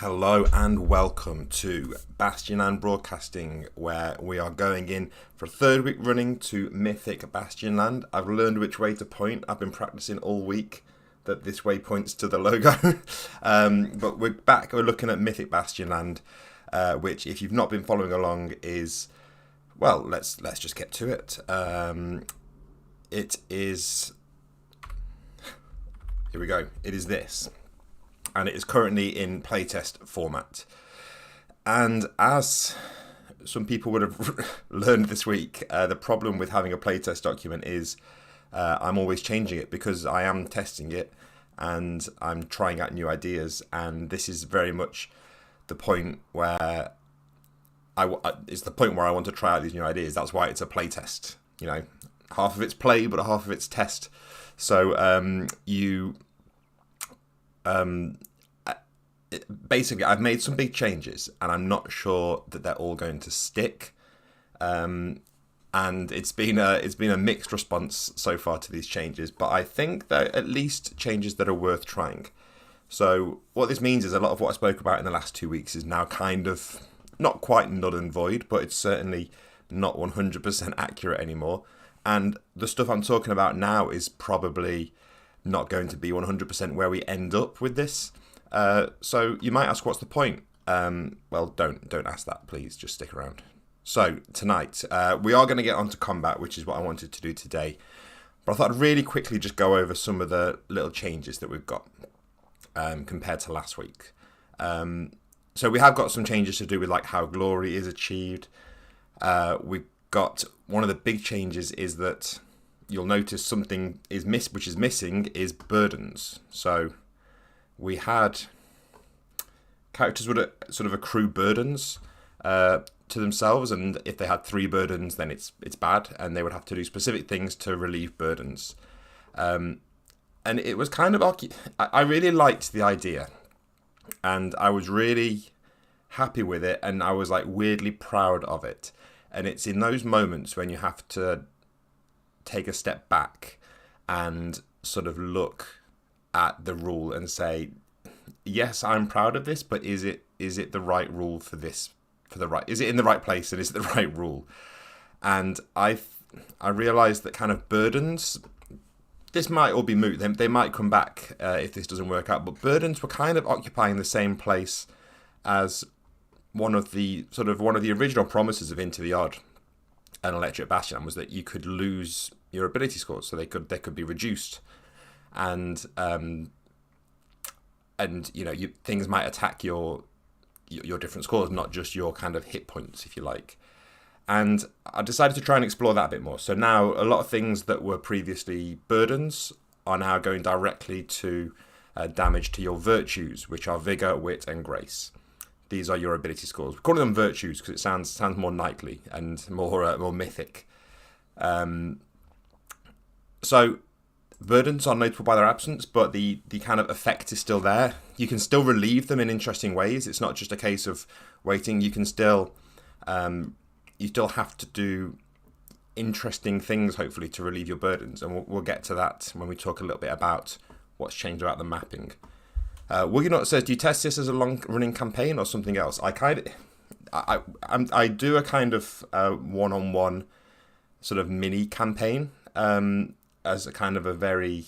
Hello and welcome to Bastionland Broadcasting, where we are going in for a third week running to Mythic Bastionland. I've learned which way to point. I've been practicing all week that this way points to the logo. But we're back. We're looking at Mythic Bastionland, which, if you've not been following along, is, well, let's just get to it. It is. Here we go. It is this. And it is currently in playtest format. And as some people would have learned this week, the problem with having a playtest document is I'm always changing it because I am testing it and I'm trying out new ideas. And this is very much the point where it's the point where I want to try out these new ideas. That's why it's a playtest. You know, half of it's play, but half of it's test. So basically, I've made some big changes, and I'm not sure that they're all going to stick. And it's been a mixed response so far to these changes, but I think they're at least changes that are worth trying. So what this means is a lot of what I spoke about in the last 2 weeks is now kind of not quite null and void, but it's certainly not 100% accurate anymore. And the stuff I'm talking about now is probably not going to be 100% where we end up with this. So you might ask, what's the point? Well, don't ask that, please. Just stick around. So tonight, we are going to get onto combat, which is what I wanted to do today. But I thought I'd really quickly just go over some of the little changes that we've got compared to last week. So we have got some changes to do with like how glory is achieved. We've got one of the big changes is that you'll notice something is which is missing is burdens. So we had characters would sort of accrue burdens to themselves, and if they had 3 burdens, then it's bad, and they would have to do specific things to relieve burdens. And it was kind of I really liked the idea, and I was really happy with it, and I was like weirdly proud of it. And it's in those moments when you have to take a step back and sort of look at the rule and say, yes, I'm proud of this, but is it the right rule for this? Is it in the right place, and is it the right rule? And I realized that kind of burdens, this might all be moot. They might come back if this doesn't work out, but burdens were kind of occupying the same place as one of the original promises of Into the Odd and Electric Bastion was that you could lose your ability scores, so they could be reduced, and you know, things might attack your different scores, not just your kind of hit points, if you like. And I decided to try and explore that a bit more. So now a lot of things that were previously burdens are now going directly to damage to your virtues, which are vigor, wit, and grace. These are your ability scores. We call them virtues because it sounds more knightly and more mythic. So burdens are notable by their absence, but the kind of effect is still there. You can still relieve them in interesting ways. It's not just a case of waiting. You can still have to do interesting things, hopefully, to relieve your burdens. And we'll get to that when we talk a little bit about what's changed about the mapping. Wigginot says, do you test this as a long-running campaign or something else? I do a kind of one-on-one sort of mini campaign as a kind of a very,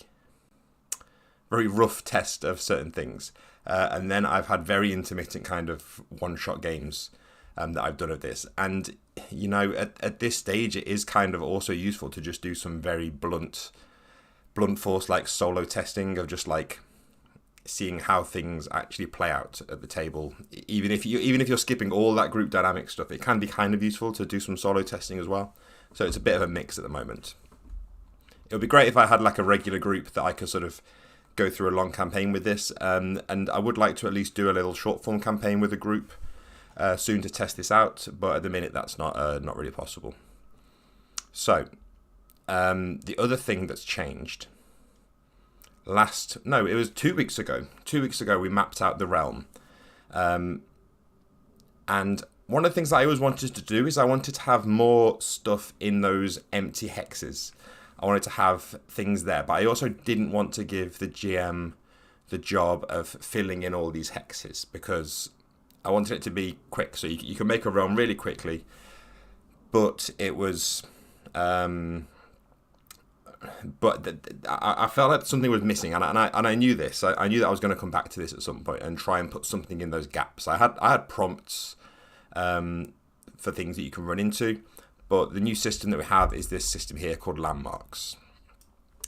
very rough test of certain things. And then I've had very intermittent kind of one-shot games that I've done of this. And, you know, at this stage, it is kind of also useful to just do some very blunt force, like solo testing of just like seeing how things actually play out at the table. Even if you're skipping all that group dynamic stuff, it can be kind of useful to do some solo testing as well. So it's a bit of a mix at the moment. It would be great if I had like a regular group that I could sort of go through a long campaign with this. And I would like to at least do a little short form campaign with a group soon to test this out. But at the minute, that's not really possible. So the other thing that's changed it was 2 weeks ago. 2 weeks ago, we mapped out the realm. And one of the things that I always wanted to do is I wanted to have more stuff in those empty hexes. I wanted to have things there, but I also didn't want to give the GM the job of filling in all these hexes, because I wanted it to be quick. So you can make a realm really quickly, but it was... I felt like something was missing, and I knew this. I knew that I was going to come back to this at some point and try and put something in those gaps. I had prompts for things that you can run into, but the new system that we have is this system here called landmarks.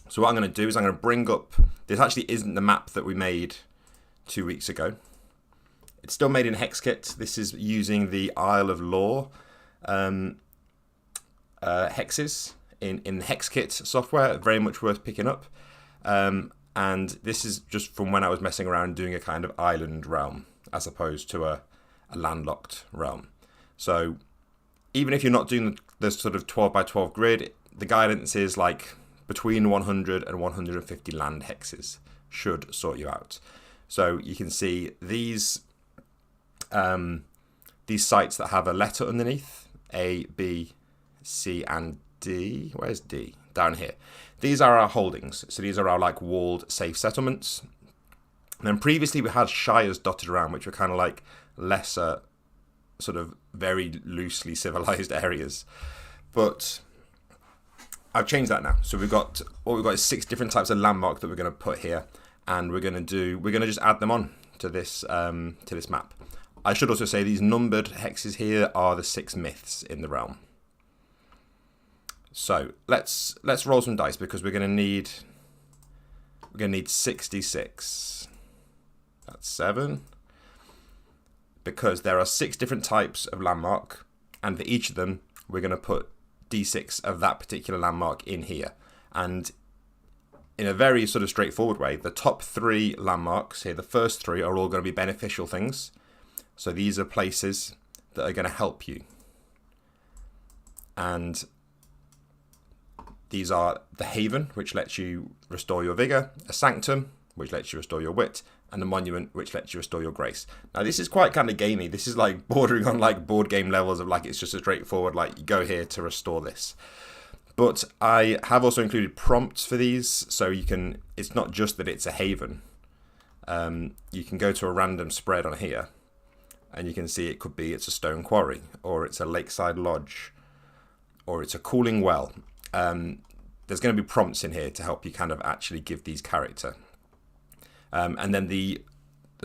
So what I'm going to do is I'm going to bring up... This actually isn't the map that we made 2 weeks ago. It's still made in HexKit. This is using the Isle of Lore hexes in HexKit software. Very much worth picking up. And this is just from when I was messing around doing a kind of island realm as opposed to a landlocked realm. So even if you're not doing the sort of 12 by 12 grid, the guidance is like between 100 and 150 land hexes should sort you out. So you can see these sites that have a letter underneath, A, B, C, and D. Where's D? Down here. These are our holdings. So these are our like walled safe settlements. And then previously we had shires dotted around, which were kind of like lesser, sort of very loosely civilized areas. But I've changed that now. So what we've got is 6 different types of landmark that we're going to put here, and we're going to just add them on to this map. I should also say these numbered hexes here are the 6 myths in the realm. So let's roll some dice, because we're going to need 66. That's 7. Because there are 6 different types of landmark, and for each of them we're going to put D6 of that particular landmark in here. And in a very sort of straightforward way, the top 3 landmarks here, the first 3 are all going to be beneficial things. So these are places that are going to help you. And these are the Haven, which lets you restore your vigor, a Sanctum, which lets you restore your wit, and a Monument, which lets you restore your grace. Now this is quite kind of gamey. This is like bordering on like board game levels of like it's just a straightforward like you go here to restore this. But I have also included prompts for these, so you can... It's not just that it's a haven. You can go to a random spread on here, and you can see it could be it's a stone quarry, or it's a lakeside lodge, or it's a cooling well. There's going to be prompts in here to help you kind of actually give these character. And then the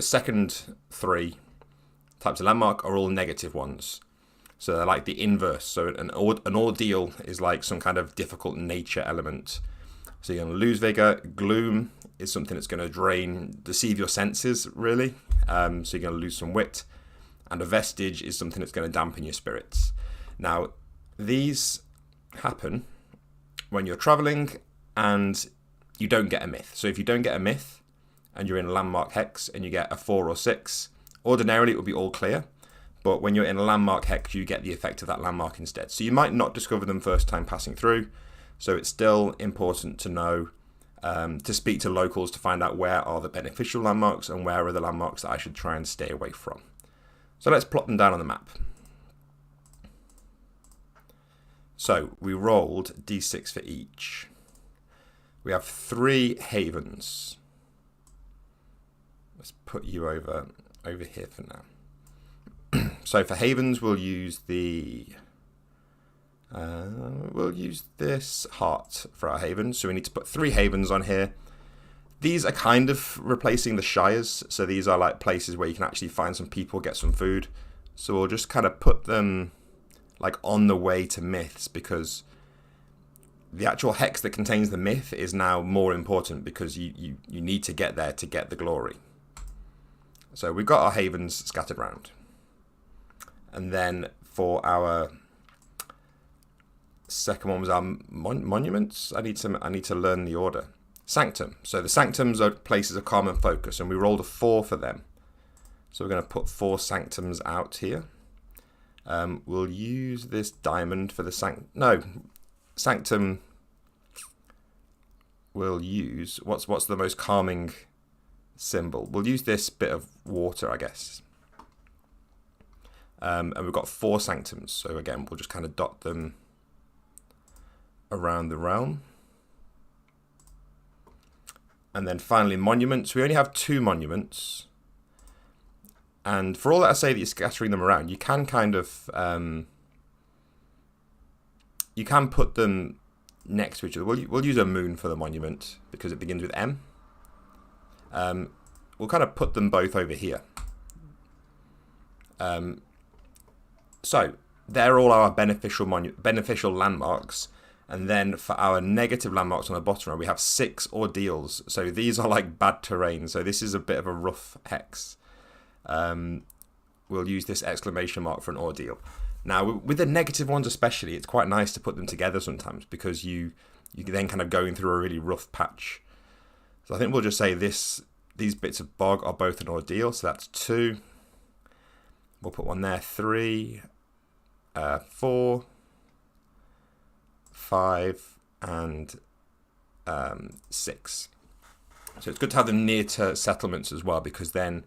second 3 types of landmark are all negative ones. So they're like the inverse. So an ordeal is like some kind of difficult nature element. So you're going to lose vigor. Gloom is something that's going to deceive your senses, really. So you're going to lose some wit. And a vestige is something that's going to dampen your spirits. Now, these happen when you're traveling and you don't get a myth. So if you don't get a myth and you're in a landmark hex and you get a 4 or 6, ordinarily it would be all clear. But when you're in a landmark hex, you get the effect of that landmark instead. So you might not discover them first time passing through. So it's still important to know, to speak to locals to find out where are the beneficial landmarks and where are the landmarks that I should try and stay away from. So let's plot them down on the map. So we rolled d6 for each. We have 3 havens. Let's put you over here for now. So for havens, we'll use this heart for our havens. So we need to put 3 havens on here. These are kind of replacing the shires. So these are like places where you can actually find some people, get some food. So we'll just kind of put them like on the way to myths, because the actual hex that contains the myth is now more important, because you need to get there to get the glory. So we've got our havens scattered around. And then for our second one was our monuments. I need to learn the order. Sanctum. So the sanctums are places of calm and focus, and we rolled a 4 for them. So we're going to put 4 sanctums out here. We'll use this diamond for the sanctum. We'll use what's the most calming symbol. We'll use this bit of water, I guess. And we've got 4 sanctums. So again, we'll just kind of dot them around the realm. And then finally, monuments. We only have 2 monuments. And for all that I say that you're scattering them around, you can kind of... you can put them next to each other. We'll use a moon for the monument because it begins with M. We'll kind of put them both over here. So they're all our beneficial landmarks. And then for our negative landmarks on the bottom row, we have 6 ordeals. So these are like bad terrain. So this is a bit of a rough hex. We'll use this exclamation mark for an ordeal. Now, with the negative ones especially, it's quite nice to put them together sometimes because you then kind of going through a really rough patch. So I think we'll just say these bits of bog are both an ordeal. So that's 2. We'll put one there, 3, 4, 5, and 6. So it's good to have them near to settlements as well because then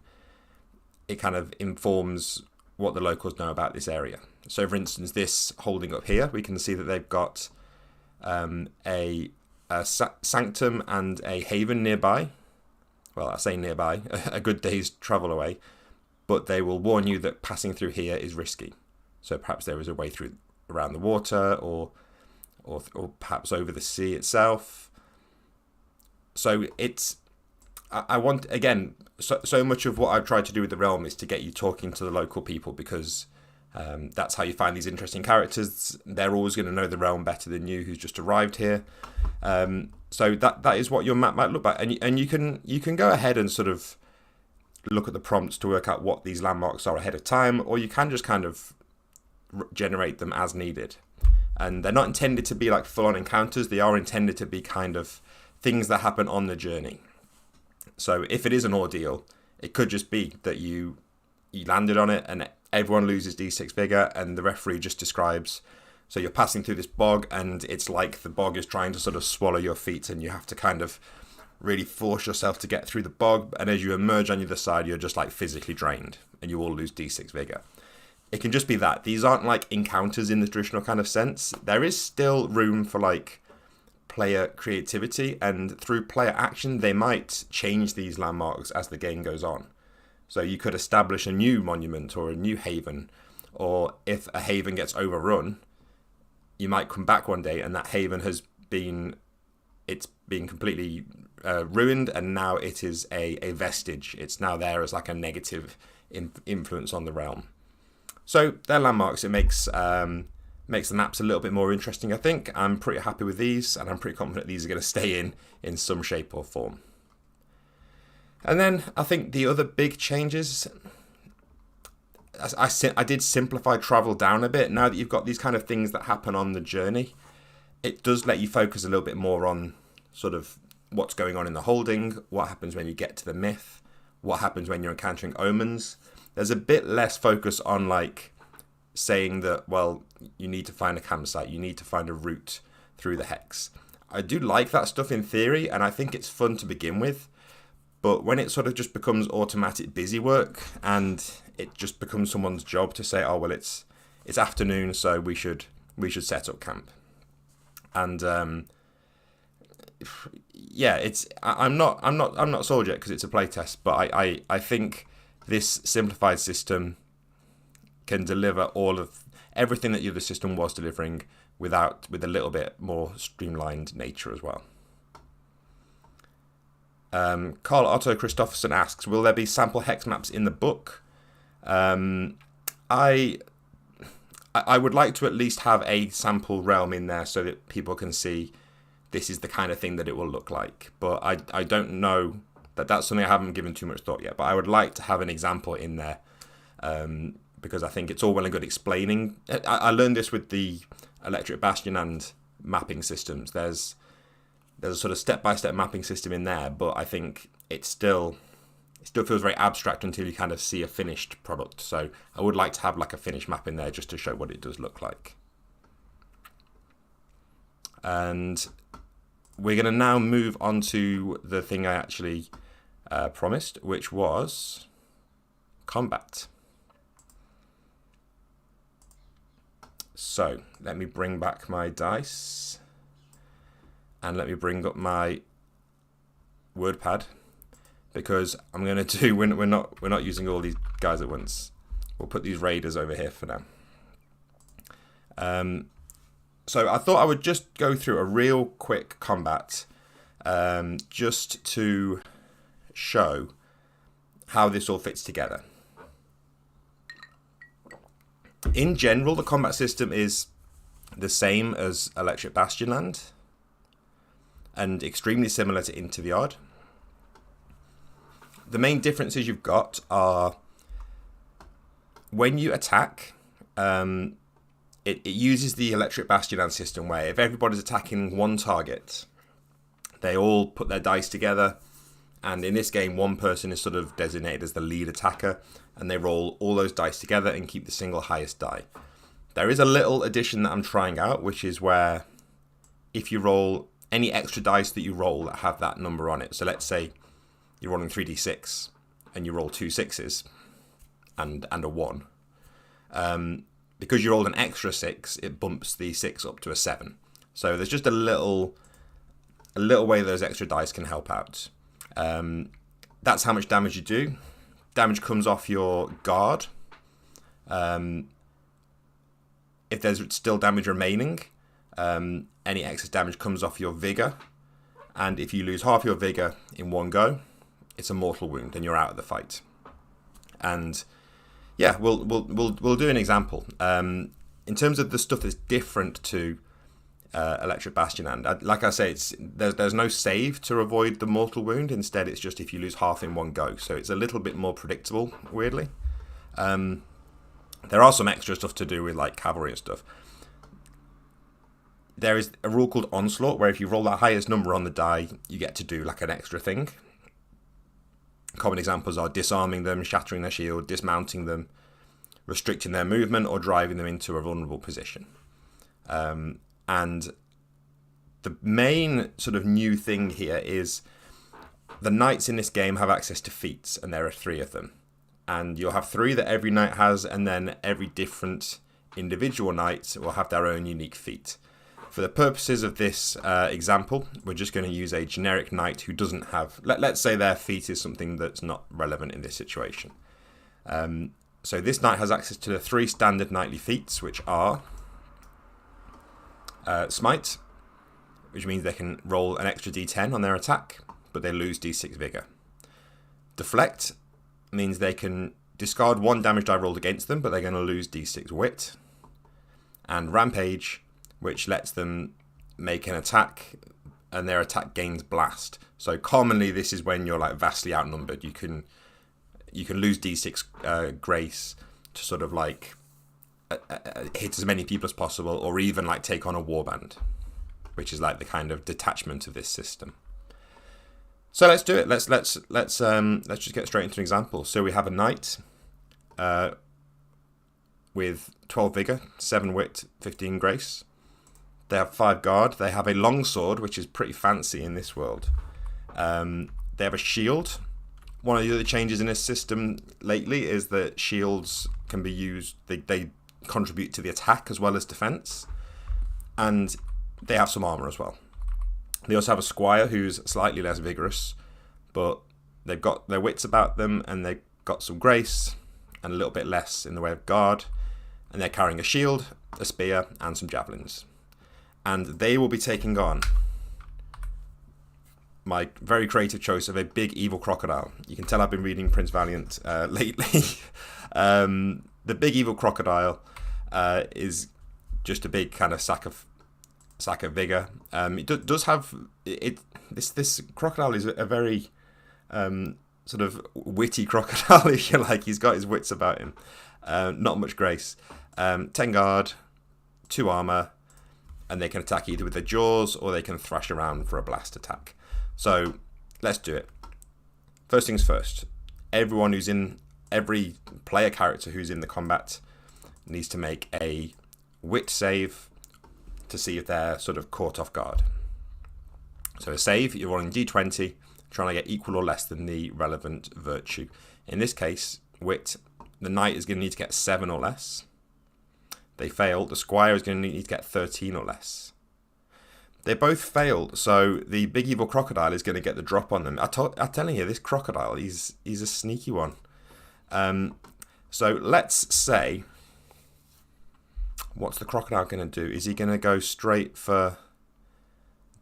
it kind of informs what the locals know about this area. So for instance, this holding up here, we can see that they've got a sanctum and a haven nearby. Well, I say nearby, a good day's travel away, but they will warn you that passing through here is risky. So perhaps there is a way through around the water or perhaps over the sea itself. So it's, I want, again, so much of what I've tried to do with the realm is to get you talking to the local people because that's how you find these interesting characters. They're always going to know the realm better than you who's just arrived here. So that is what your map might look like. And you can go ahead and sort of look at the prompts to work out what these landmarks are ahead of time, or you can just kind of generate them as needed. And they're not intended to be like full-on encounters. They are intended to be kind of things that happen on the journey. So if it is an ordeal, it could just be that you landed on it and everyone loses D6 vigor and the referee just describes, so you're passing through this bog and it's like the bog is trying to sort of swallow your feet and you have to kind of really force yourself to get through the bog, and as you emerge on the other side you're just like physically drained and you all lose D6 vigor. It can just be that. These aren't like encounters in the traditional kind of sense. There is still room for like player creativity, and through player action they might change these landmarks as the game goes on. So you could establish a new monument or a new haven, or if a haven gets overrun, you might come back one day and that haven has been completely ruined, and now it is a vestige. It's now there as like a negative influence on the realm. So they're landmarks. It makes the maps a little bit more interesting, I think. I'm pretty happy with these, and I'm pretty confident these are going to stay in some shape or form. And then I think the other big changes, I did simplify travel down a bit. Now that you've got these kind of things that happen on the journey, it does let you focus a little bit more on sort of what's going on in the holding, what happens when you get to the myth, what happens when you're encountering omens. There's a bit less focus on like saying that, well, you need to find a campsite, you need to find a route through the hex. I do like that stuff in theory, and I think it's fun to begin with, but when it sort of just becomes automatic busy work and it just becomes someone's job to say, oh well, it's afternoon, so we should set up camp. And yeah, I'm not sold yet because it's a playtest, but I think this simplified system can deliver all of everything that the other system was delivering with a little bit more streamlined nature as well. Carl Otto Christofferson asks, will there be sample hex maps in the book? I would like to at least have a sample realm in there so that people can see this is the kind of thing that it will look like. But I don't know that's something I haven't given too much thought yet. But I would like to have an example in there because I think it's all well and good explaining. I learned this with the Electric Bastionland mapping systems. There's a sort of step-by-step mapping system in there, but I think it still feels very abstract until you kind of see a finished product. So I would like to have like a finished map in there just to show what it does look like. And we're going to now move on to the thing I actually promised, which was combat. So let me bring back my dice and let me bring up my WordPad, because I'm going to do, we're not using all these guys at once. We'll put these raiders over here for now. So I thought I would just go through a real quick combat, just to show how this all fits together. In general, the combat system is the same as Electric Bastionland and extremely similar to Into the Odd. The main differences you've got are when you attack, it uses the Electric Bastionland system where if everybody's attacking one target, they all put their dice together, and in this game one person is sort of designated as the lead attacker, and they roll all those dice together and keep the single highest die. There is a little addition that I'm trying out, which is where if you roll any extra dice that you roll that have that number on it, so let's say you're rolling 3d6 and you roll 2 6s and a 1, because you rolled an extra 6, it bumps the 6 up to a 7. So there's just a little way those extra dice can help out. That's how much damage you do. Damage comes off your guard. If there's still damage remaining, any excess damage comes off your vigor. And if you lose half your vigor in one go, it's a mortal wound and you're out of the fight. And yeah, we'll do an example. In terms of the stuff that's different to Electric Bastionland, like I say, there's no save to avoid the mortal wound. Instead, it's just if you lose half in one go. So it's a little bit more predictable, weirdly. There are some extra stuff to do with like cavalry and stuff. There is a rule called Onslaught, where if you roll the highest number on the die, you get to do like an extra thing. Common examples are disarming them, shattering their shield, dismounting them, restricting their movement, or driving them into a vulnerable position. And the main sort of new thing here is the knights in this game have access to feats, and there are 3 of them. And you'll have 3 that every knight has, and then every different individual knight will have their own unique feat. For the purposes of this example, we're just going to use a generic knight who doesn't have... Let's say their feat is something that's not relevant in this situation. So this knight has access to the 3 standard knightly feats, which are Smite, which means they can roll an extra d10 on their attack, but they lose d6 vigor. Deflect means they can discard 1 damage die rolled against them, but they're going to lose d6 wit. And Rampage, which lets them make an attack, and their attack gains blast. So commonly, this is when you're like vastly outnumbered. You can lose d6 grace to sort of like hit as many people as possible, or even like take on a warband, which is like the kind of detachment of this system. So let's do it. Let's just get straight into an example. So we have a knight with 12 vigor, 7 wit, 15 grace. They have 5 guard. They have a longsword, which is pretty fancy in this world. They have a shield. One of the other changes in this system lately is that shields can be used. They contribute to the attack as well as defense, and they have some armor as well. They also have a squire who's slightly less vigorous, but they've got their wits about them, and they've got some grace and a little bit less in the way of guard, and they're carrying a shield, a spear, and some javelins. And they will be taking on my very creative choice of a big evil crocodile. You can tell I've been reading Prince Valiant lately. The big evil crocodile is just a big kind of sack of vigor. It does have it. This crocodile is a very sort of witty crocodile, if you like. He's got his wits about him. Not much grace. 10 guard, 2 armor, and they can attack either with their jaws or they can thrash around for a blast attack. So let's do it. First things first. Every player character who's in the combat needs to make a wit save to see if they're sort of caught off guard. So a save, you're rolling d20, trying to get equal or less than the relevant virtue. In this case, wit, the knight is going to need to get 7 or less. They fail. The squire is going to need to get 13 or less. They both failed, so the big evil crocodile is going to get the drop on them. I'm telling you, this crocodile, he's a sneaky one. So let's say, what's the crocodile going to do? Is he going to go straight for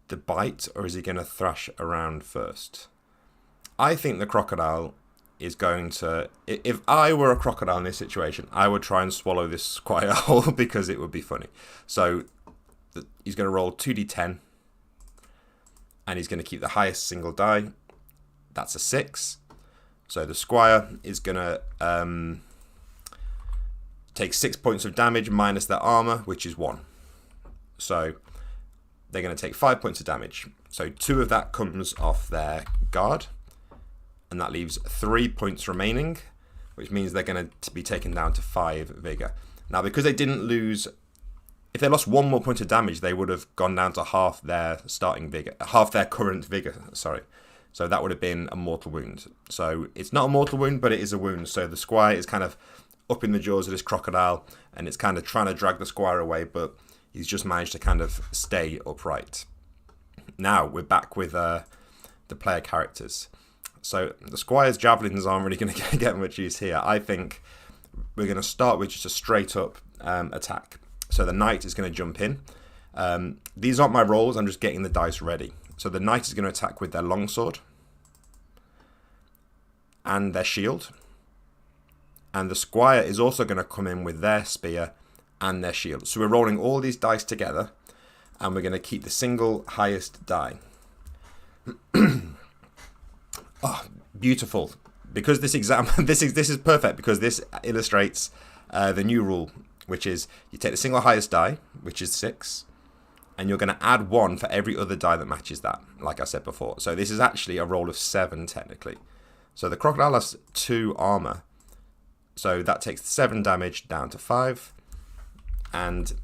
the bite, or is he going to thrash around first? I think the crocodile is going to... If I were a crocodile in this situation, I would try and swallow this squire whole because it would be funny. So he's going to roll 2d10, and he's going to keep the highest single die. That's a 6. So the squire is going to take 6 points of damage minus their armor, which is 1. So they're going to take 5 points of damage. So 2 of that comes off their guard, and that leaves 3 points remaining, which means they're going to be taken down to 5 vigor. Now, because they didn't lose... If they lost 1 more point of damage, they would have gone down to half their starting vigor, half their current vigor, sorry. So that would have been a mortal wound. So it's not a mortal wound, but it is a wound. So the squire is kind of up in the jaws of this crocodile, and it's kind of trying to drag the squire away, but he's just managed to kind of stay upright. Now we're back with the player characters. So the squire's javelins aren't really going to get much use here. I think we're going to start with just a straight up attack. So the knight is going to jump in. These aren't my rolls, I'm just getting the dice ready. So the knight is going to attack with their longsword and their shield. And the squire is also going to come in with their spear and their shield. So we're rolling all these dice together, and we're going to keep the single highest die. Oh, beautiful. Because this example, this is perfect, because this illustrates the new rule, which is you take the single highest die, which is 6, and you're going to add 1 for every other die that matches that, like I said before. So this is actually a roll of 7, technically. So the crocodile has 2 armor, so that takes 7 damage down to 5, and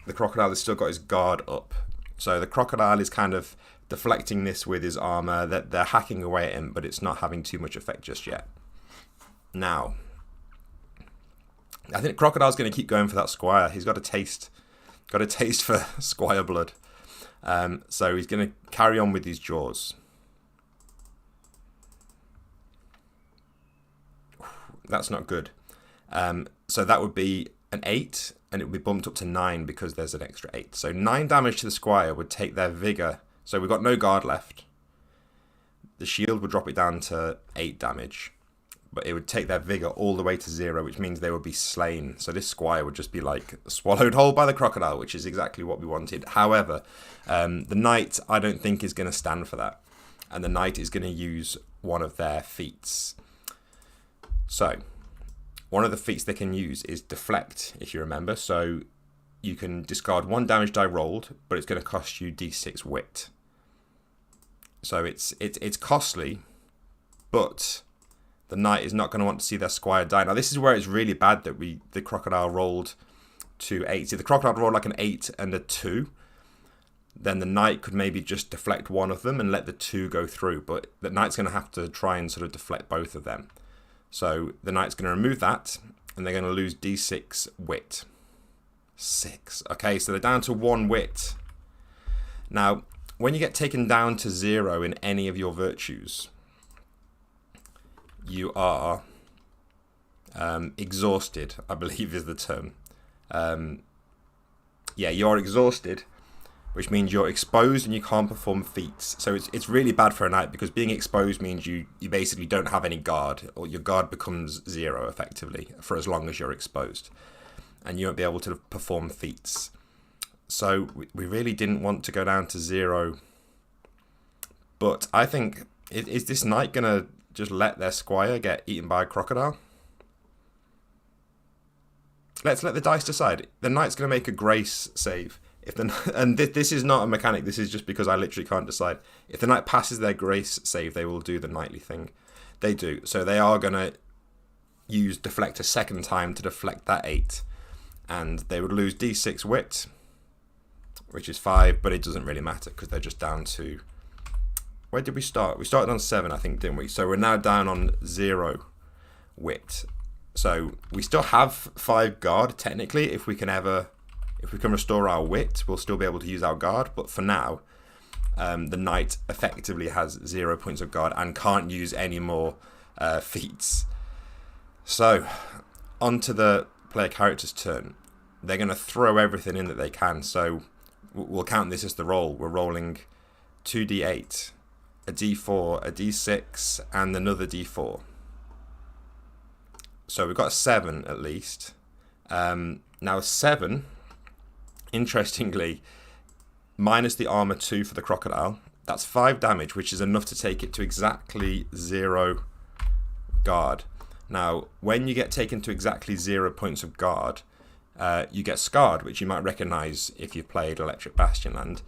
the crocodile has still got his guard up. So the crocodile is kind of deflecting this with his armor, that they're hacking away at him, but it's not having too much effect just yet. Now, I think crocodile's going to keep going for that squire. He's got a taste for squire blood. So he's going to carry on with these jaws. That's not good. So that would be an 8, and it would be bumped up to 9 because there's an extra 8. So 9 damage to the squire would take their vigor. So we've got no guard left. The shield would drop it down to 8 damage. But it would take their vigor all the way to 0, which means they would be slain. So this squire would just be like swallowed whole by the crocodile, which is exactly what we wanted. However, the knight, I don't think, is going to stand for that. And the knight is going to use one of their feats. So one of the feats they can use is Deflect, if you remember. So you can discard 1 damage die rolled, but it's going to cost you d6 wit. So it's costly, but the knight is not going to want to see their squire die. Now, this is where it's really bad that the crocodile rolled 2 8s. If the crocodile rolled like an 8 and a 2, then the knight could maybe just deflect one of them and let the 2 go through. But the knight's going to have to try and sort of deflect both of them. So the knight's going to remove that, and they're going to lose d6 wit. 6. Okay, so they're down to 1 wit. Now, when you get taken down to 0 in any of your virtues, you are exhausted, I believe is the term. Yeah, you're exhausted, which means you're exposed and you can't perform feats. So it's really bad for a knight, because being exposed means you basically don't have any guard, or your guard becomes 0 effectively for as long as you're exposed, and you won't be able to perform feats. So we really didn't want to go down to 0. But I think, is this knight going to just let their squire get eaten by a crocodile? Let's let the dice decide. The knight's going to make a grace save. This is not a mechanic, this is just because I literally can't decide. If the knight passes their grace save, they will do the knightly thing. They do. So they are going to use Deflect a second time to deflect that 8. And they would lose d6 wit, which is 5, but it doesn't really matter because they're just down to... Where did we start? We started on 7, I think, didn't we? So we're now down on 0 wit. So we still have 5 guard, technically, if we can ever If we can restore our wit, we'll still be able to use our guard. But for now, the knight effectively has 0 points of guard and can't use any more feats. So, onto the player character's turn. They're going to throw everything in that they can. So, we'll count this as the roll. We're rolling 2d8, a d4, a d6, and another d4. So we've got a 7 at least. Now 7, interestingly, minus the armor 2 for the crocodile, that's 5 damage, which is enough to take it to exactly 0 guard. Now, when you get taken to exactly 0 points of guard, you get scarred, which you might recognize if you've played Electric Bastionland.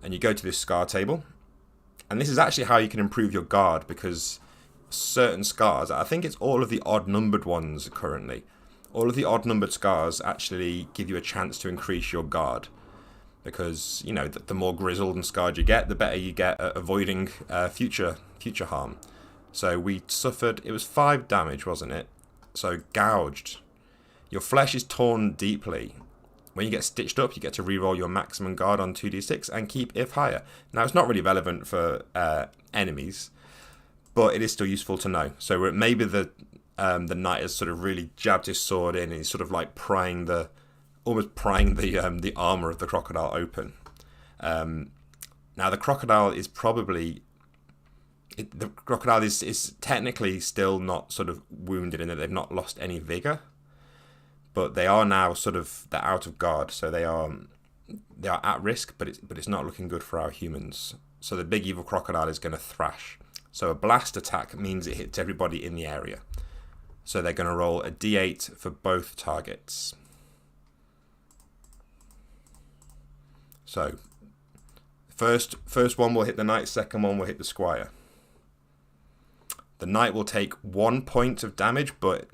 And you go to this scar table. And this is actually how you can improve your guard, because certain scars, I think it's all of the odd numbered ones currently, all of the odd numbered scars actually give you a chance to increase your guard, because, you know, the more grizzled and scarred you get, the better you get at avoiding future harm. So we suffered, it was 5 damage, wasn't it? So gouged. Your flesh is torn deeply. When you get stitched up, you get to reroll your maximum guard on 2d6 and keep if higher. Now, it's not really relevant for enemies, but it is still useful to know. So maybe the knight has sort of really jabbed his sword in, and he's sort of like almost prying the armor of the crocodile open. Now, the crocodile is probably... the crocodile is technically still not sort of wounded in that they've not lost any vigor. But they are now they're out of guard, so they are at risk, but it's not looking good for our humans. So the big evil crocodile is going to thrash. So a blast attack means it hits everybody in the area. So they're going to roll a d8 for both targets. So first one will hit the knight, second one will hit the squire. The knight will take 1 point of damage, but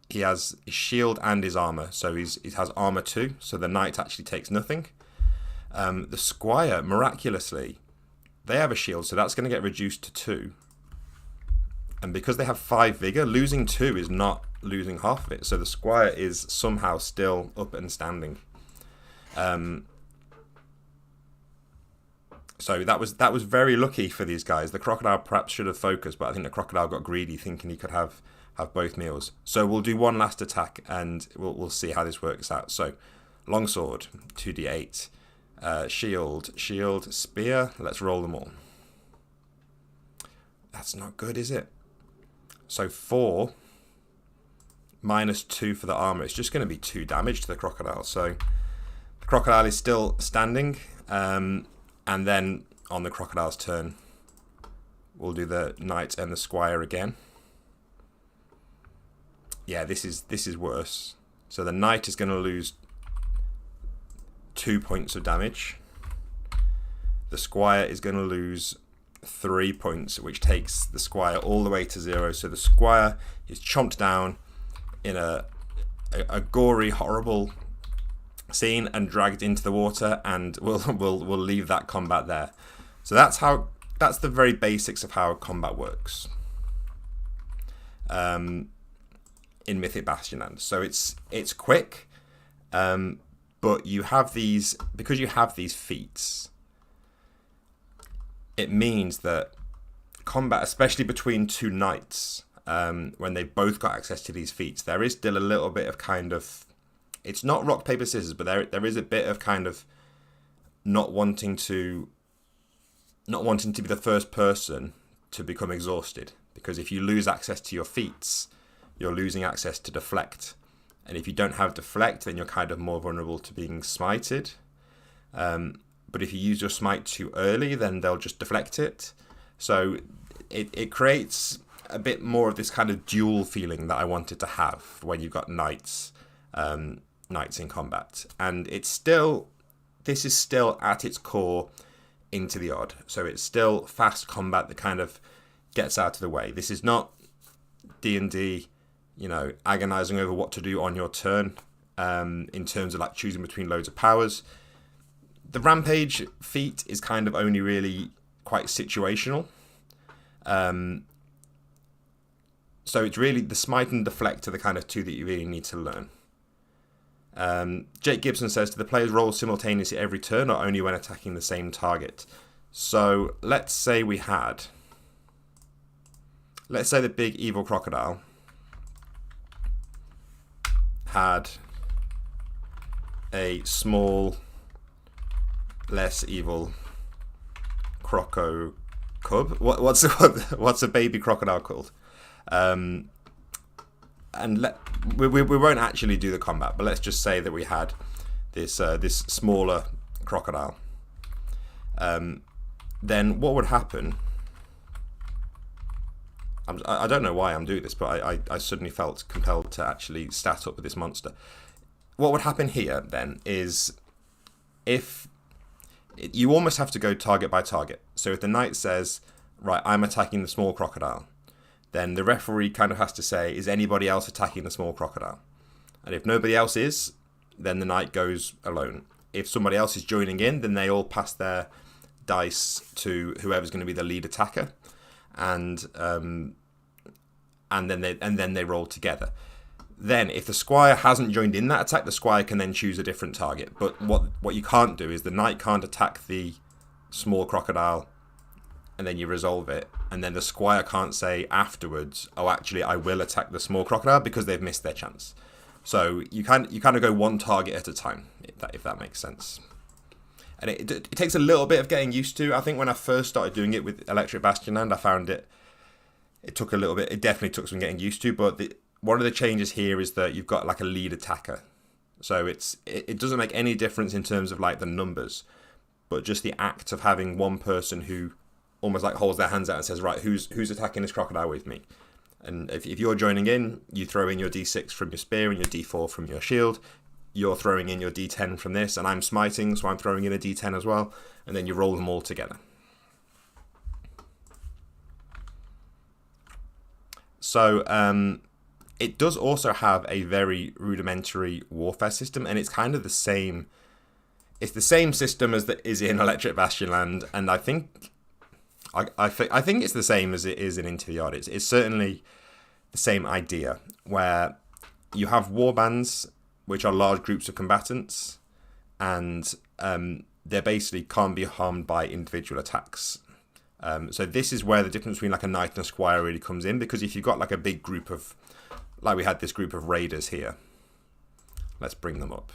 he has his shield and his armor, so he has armor 2, so the knight actually takes nothing. The squire, miraculously, they have a shield, so that's going to get reduced to 2. And because they have 5 vigor, losing 2 is not losing half of it, so the squire is somehow still up and standing. So that was very lucky for these guys. The crocodile perhaps should have focused, but I think the crocodile got greedy, thinking he could have both meals. So we'll do one last attack, and we'll see how this works out. So longsword, 2d8, shield, spear. Let's roll them all. That's not good, is it? So 4 minus 2 for the armor. It's just going to be 2 damage to the crocodile. So the crocodile is still standing, and then on the crocodile's turn, we'll do the knight and the squire again. Yeah, this is worse. So the knight is going to lose 2 points of damage. The squire is going to lose 3 points, which takes the squire all the way to 0. So the squire is chomped down in a gory, horrible scene and dragged into the water, and we'll leave that combat there. So that's the very basics of how combat works. In Mythic Bastionland. So it's quick, but you have these, because you have these feats, it means that combat, especially between two knights, when they've both got access to these feats, there is still a little bit of kind of, it's not rock, paper, scissors, but there is a bit of kind of not wanting to be the first person to become exhausted, because if you lose access to your feats, you're losing access to Deflect. And if you don't have Deflect, then you're kind of more vulnerable to being smited. But if you use your smite too early, then they'll just deflect it. So it creates a bit more of this kind of dual feeling that I wanted to have when you've got knights in combat. And this is still at its core into the odd. So it's still fast combat that kind of gets out of the way. This is not D&D, agonizing over what to do on your turn, in terms of like choosing between loads of powers. The Rampage feat is kind of only really quite situational. So it's really the Smite and Deflect are the kind of two that you really need to learn. Jake Gibson says, do the players roll simultaneously every turn or only when attacking the same target? So let's say the big evil crocodile had a small, less evil croco cub. What's a baby crocodile called? And we won't actually do the combat, but let's just say that we had this smaller crocodile. Then what would happen? I don't know why I'm doing this, but I suddenly felt compelled to actually stat up with this monster. What would happen here then is you almost have to go target by target. So if the knight says, right, I'm attacking the small crocodile, then the referee kind of has to say, is anybody else attacking the small crocodile? And if nobody else is, then the knight goes alone. If somebody else is joining in, then they all pass their dice to whoever's going to be the lead attacker, and then they roll together. Then, if the squire hasn't joined in that attack, the squire can then choose a different target. But what you can't do is the knight can't attack the small crocodile, and then you resolve it, and then the squire can't say afterwards, oh, actually, I will attack the small crocodile, because they've missed their chance. So you kind of go one target at a time, if that makes sense. And it takes a little bit of getting used to. I think when I first started doing it with Electric Bastionland, I found it took a little bit. It definitely took some getting used to. But one of the changes here is that you've got like a lead attacker. So it doesn't make any difference in terms of like the numbers, but just the act of having one person who almost like holds their hands out and says, right, who's attacking this crocodile with me? And if you're joining in, you throw in your d6 from your spear and your d4 from your shield. You're throwing in your d10 from this, and I'm smiting, so I'm throwing in a d10 as well. And then you roll them all together. So it does also have a very rudimentary warfare system, and it's kind of the same. It's the same system as that is in Electric Bastionland, and I think it's the same as it is in Into the Odd. It's certainly the same idea, where you have warbands, which are large groups of combatants, and they basically can't be harmed by individual attacks. So this is where the difference between like a knight and a squire really comes in, because if you've got like a big group of, like we had this group of raiders here. Let's bring them up.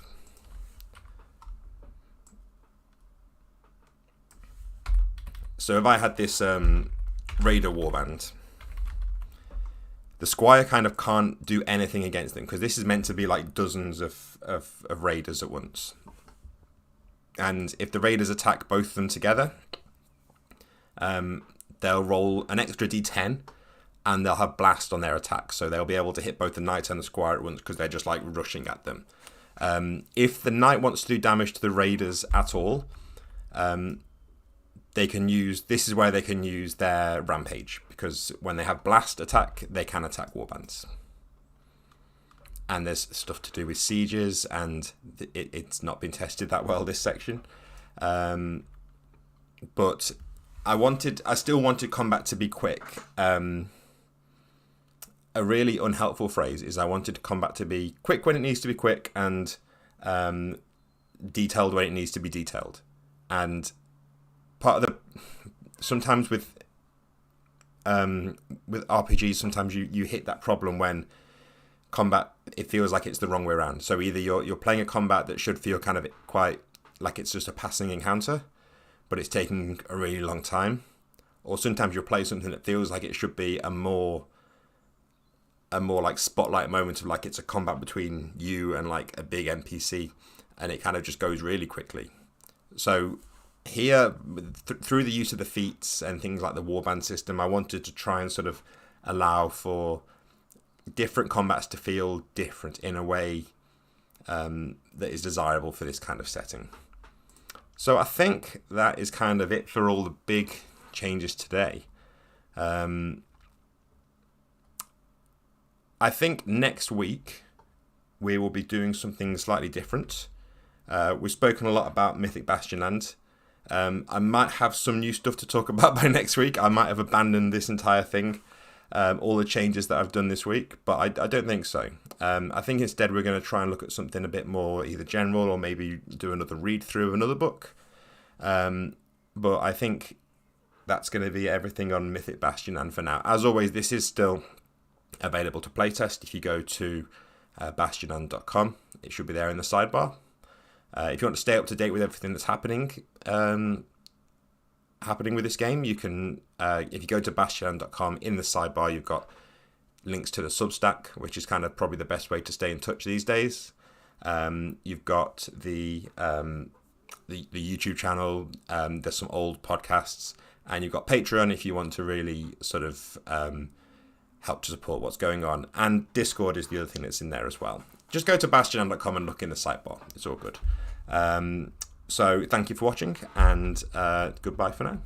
So if I had this raider warband, the squire kind of can't do anything against them, because this is meant to be like dozens of raiders at once. And if the raiders attack both of them together, they'll roll an extra d10, and they'll have blast on their attack. So they'll be able to hit both the knight and the squire at once, because they're just like rushing at them. If the knight wants to do damage to the raiders at all, they can use, this is where they can use their rampage, because when they have blast attack, they can attack warbands. And there's stuff to do with sieges, and it's not been tested that well, this section. But I still wanted combat to be quick. A really unhelpful phrase is I wanted combat to be quick when it needs to be quick, and detailed when it needs to be detailed. And part of sometimes with RPGs, sometimes you hit that problem when combat, it feels like it's the wrong way around. So either you're playing a combat that should feel kind of quite like it's just a passing encounter, but it's taking a really long time, or sometimes you'll play something that feels like it should be a more like spotlight moment of like it's a combat between you and like a big NPC, and it kind of just goes really quickly. So here, through the use of the feats and things like the warband system, I wanted to try and sort of allow for different combats to feel different in a way that is desirable for this kind of setting. So I think that is kind of it for all the big changes today. I think next week we will be doing something slightly different. We've spoken a lot about Mythic Bastionland. I might have some new stuff to talk about by next week. I might have abandoned this entire thing. all the changes that I've done this week, but I don't think so. I think instead we're going to try and look at something a bit more either general or maybe do another read through of another book. But I think that's going to be everything on Mythic Bastionland for now. As always, this is still available to playtest. If you go to bastionland.com, it should be there in the sidebar. If you want to stay up to date with everything that's happening with this game, you can, if you go to bastionland.com, in the sidebar you've got links to the Substack, which is kind of probably the best way to stay in touch these days. You've got the YouTube channel, there's some old podcasts, and you've got Patreon if you want to really sort of help to support what's going on. And Discord is the other thing that's in there as well. Just go to bastionland.com and look in the sidebar. It's all good. So thank you for watching, and goodbye for now.